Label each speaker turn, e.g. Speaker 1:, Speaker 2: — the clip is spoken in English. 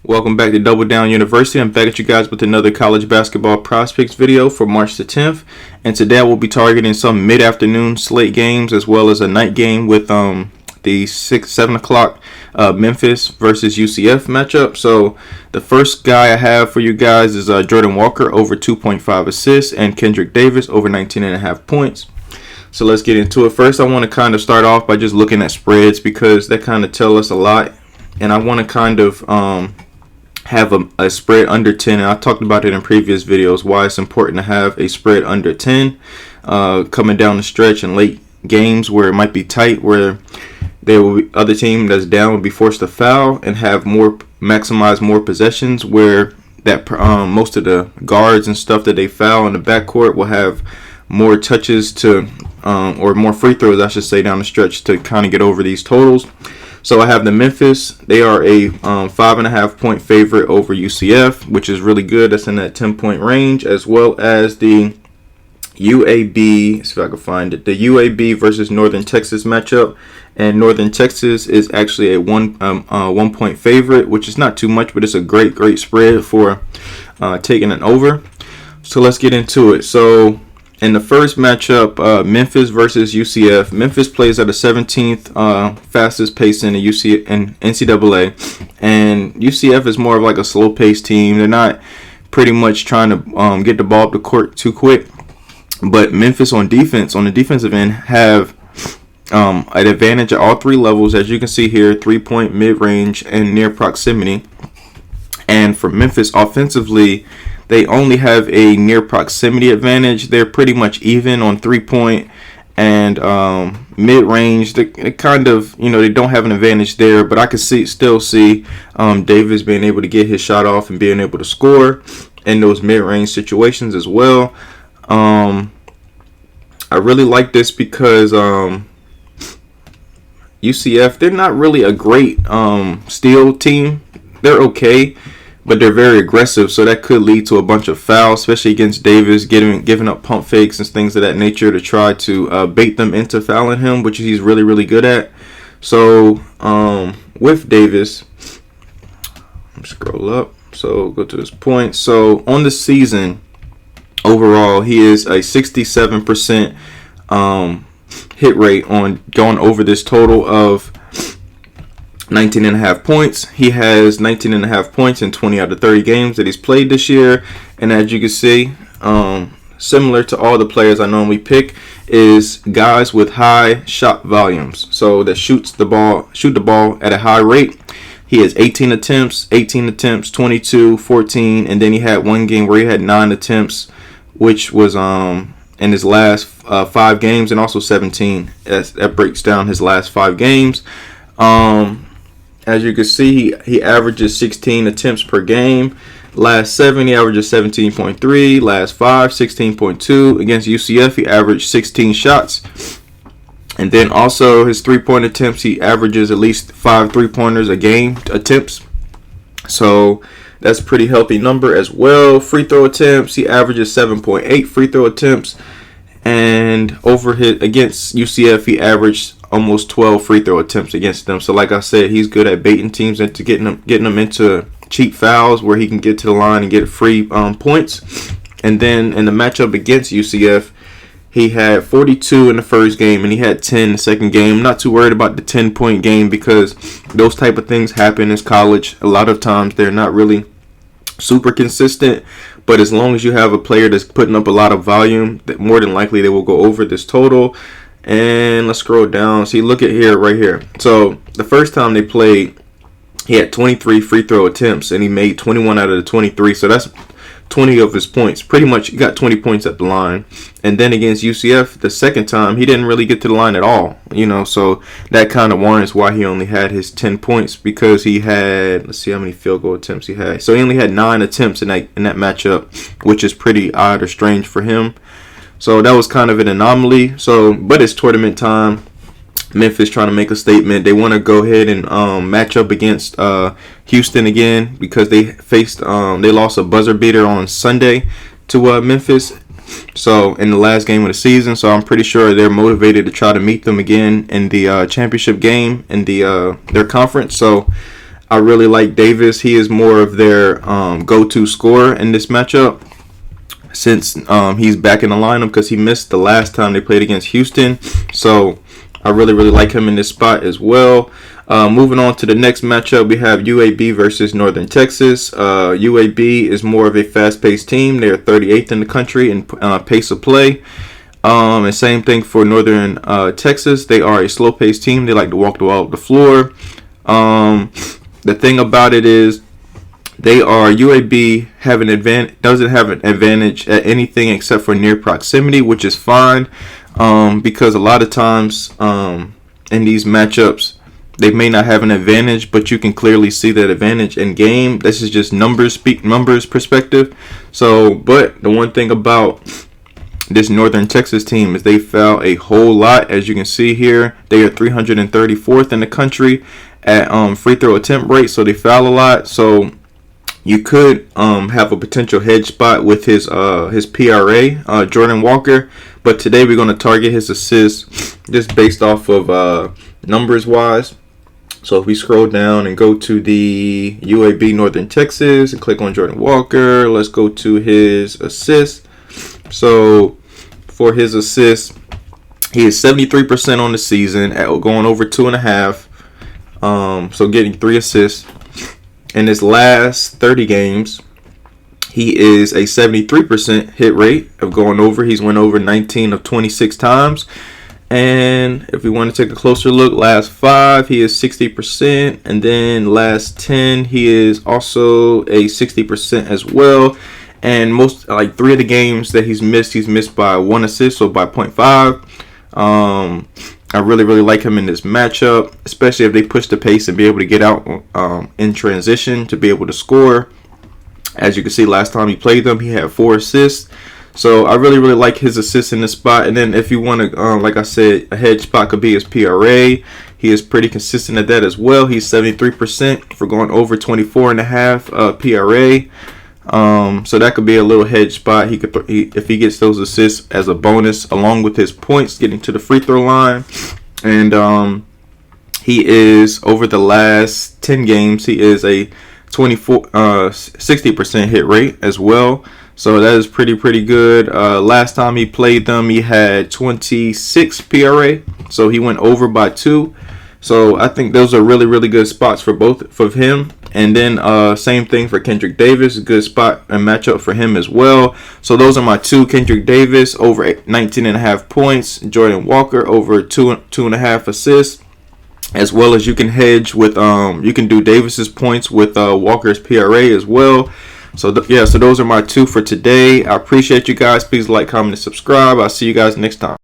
Speaker 1: Welcome back to Double Down University. I'm back at you guys with another college basketball prospects video for March the 10th. And today I will be targeting some mid-afternoon slate games as well as a night game with the 7 o'clock Memphis versus UCF matchup. So the first guy I have for you guys is Jordan Walker over 2.5 assists and Kendrick Davis over 19.5 points. So let's get into it. First, I want to kind of start off by just looking at spreads because that kind of tell us a lot. And I want to kind of have a spread under 10. And I talked about it in previous videos, why it's important to have a spread under 10 coming down the stretch in late games where it might be tight, where there will be other team that's down will be forced to foul and have maximize more possessions, where that most of the guards and stuff that they foul in the backcourt will have more touches to or more free throws, I should say, down the stretch to kind of get over these totals. So I have the Memphis. They are a 5.5 point favorite over UCF, which is really good. That's in that 10-point range, as well as the UAB. See if I can find it. The UAB versus Northern Texas matchup, and Northern Texas is actually a 1 point favorite, which is not too much, but it's a great spread for taking an over. So let's get into it. So in the first matchup, Memphis versus UCF. Memphis plays at a 17th fastest pace in the NCAA, and UCF is more of like a slow-paced team. They're not pretty much trying to get the ball up the court too quick. But Memphis on defense, on the defensive end, have an advantage at all three levels, as you can see here: 3-point, mid-range, and near proximity. And for Memphis offensively, they only have a near proximity advantage. They're pretty much even on 3-point and mid-range. They kind of, they don't have an advantage there, but I could still see Davis being able to get his shot off and being able to score in those mid-range situations as well. I really like this because UCF, they're not really a great steal team. They're okay, but they're very aggressive, so that could lead to a bunch of fouls, especially against Davis, giving up pump fakes and things of that nature to try to bait them into fouling him, which he's really good at. So with Davis, scroll up, so go to his points. So on the season overall, he is a 67% hit rate on going over this total of 19.5 points. He has 19.5 points in 20 out of 30 games that he's played this year. And as you can see, similar to all the players I normally pick, is guys with high shot volumes. So that shoot the ball at a high rate. He has 18 attempts, 22, 14, and then he had one game where he had 9 attempts, which was in his last 5 games, and also 17. That breaks down his last 5 games. As you can see, he averages 16 attempts per game. Last 7, he averages 17.3. Last 5, 16.2. Against UCF, he averaged 16 shots. And then also his 3-point attempts, he averages at least 5 3-pointers a game attempts. So that's a pretty healthy number as well. Free throw attempts, he averages 7.8 free throw attempts. And against UCF, he averaged almost 12 free throw attempts against them. So like I said, he's good at baiting teams into getting them into cheap fouls where he can get to the line and get free points. And then in the matchup against UCF, he had 42 in the first game and he had 10 in the second game. I'm not too worried about the 10-point game because those type of things happen in college. A lot of times they're not really super consistent, but as long as you have a player that's putting up a lot of volume, that more than likely they will go over this total. And let's scroll down. See, look at right here. So the first time they played, he had 23 free throw attempts and he made 21 out of the 23. So that's 20 of his points. Pretty much he got 20 points at the line. And then against UCF, the second time, he didn't really get to the line at all. So that kind of warrants why he only had his 10 points, because he had, let's see how many field goal attempts he had. So he only had 9 attempts in that matchup, which is pretty odd or strange for him. So that was kind of an anomaly. But it's tournament time. Memphis trying to make a statement. They want to go ahead and match up against Houston again, because they lost a buzzer beater on Sunday to Memphis. So in the last game of the season, so I'm pretty sure they're motivated to try to meet them again in the championship game in their conference. So I really like Davis. He is more of their go-to scorer in this matchup since he's back in the lineup because he missed the last time they played against Houston. So I really like him in this spot as well. Moving on to the next matchup, we have UAB versus Northern Texas. UAB is more of a fast-paced team. They're 38th in the country in pace of play. And same thing for Northern Texas. They are a slow-paced team. They like to walk the ball up the floor. The thing about it is UAB doesn't have an advantage at anything except for near proximity, which is fine because a lot of times in these matchups they may not have an advantage, but you can clearly see that advantage in game. This is just numbers perspective. So, but the one thing about this Northern Texas team is they foul a whole lot. As you can see here, they are 334th in the country at free throw attempt rate, so they foul a lot. So you could have a potential hedge spot with his PRA, Jordan Walker. But today we're going to target his assists just based off of numbers wise. So if we scroll down and go to the UAB Northern Texas and click on Jordan Walker, let's go to his assists. So for his assists, he is 73% on the season at going over 2.5. So getting 3 assists. In his last 30 games, he is a 73% hit rate of going over. He's went over 19 of 26 times. And if we want to take a closer look, last 5, he is 60%. And then last 10, he is also a 60% as well. And most, like 3 of the games that he's missed by 1 assist, so by 0.5. I really like him in this matchup, especially if they push the pace and be able to get out in transition to be able to score. As you can see, last time he played them, he had 4 assists. So I really like his assists in this spot. And then if you want to, like I said, a hedge spot could be his PRA. He is pretty consistent at that as well. He's 73% for going over 24.5 PRA. So that could be a little hedge spot. If he gets those assists as a bonus along with his points getting to the free throw line. And he is, over the last 10 games, he is a 60% hit rate as well. So that is pretty good. Last time he played them, he had 26 PRA. So he went over by 2. So I think those are really good spots for both of him. And then same thing for Kendrick Davis, a good spot and matchup for him as well. So those are my 2: Kendrick Davis over 19.5 points, Jordan Walker over 2.5 assists, as well as you can hedge with you can do Davis's points with Walker's PRA as well. So so those are my 2 for today. I appreciate you guys. Please like, comment, and subscribe. I'll see you guys next time.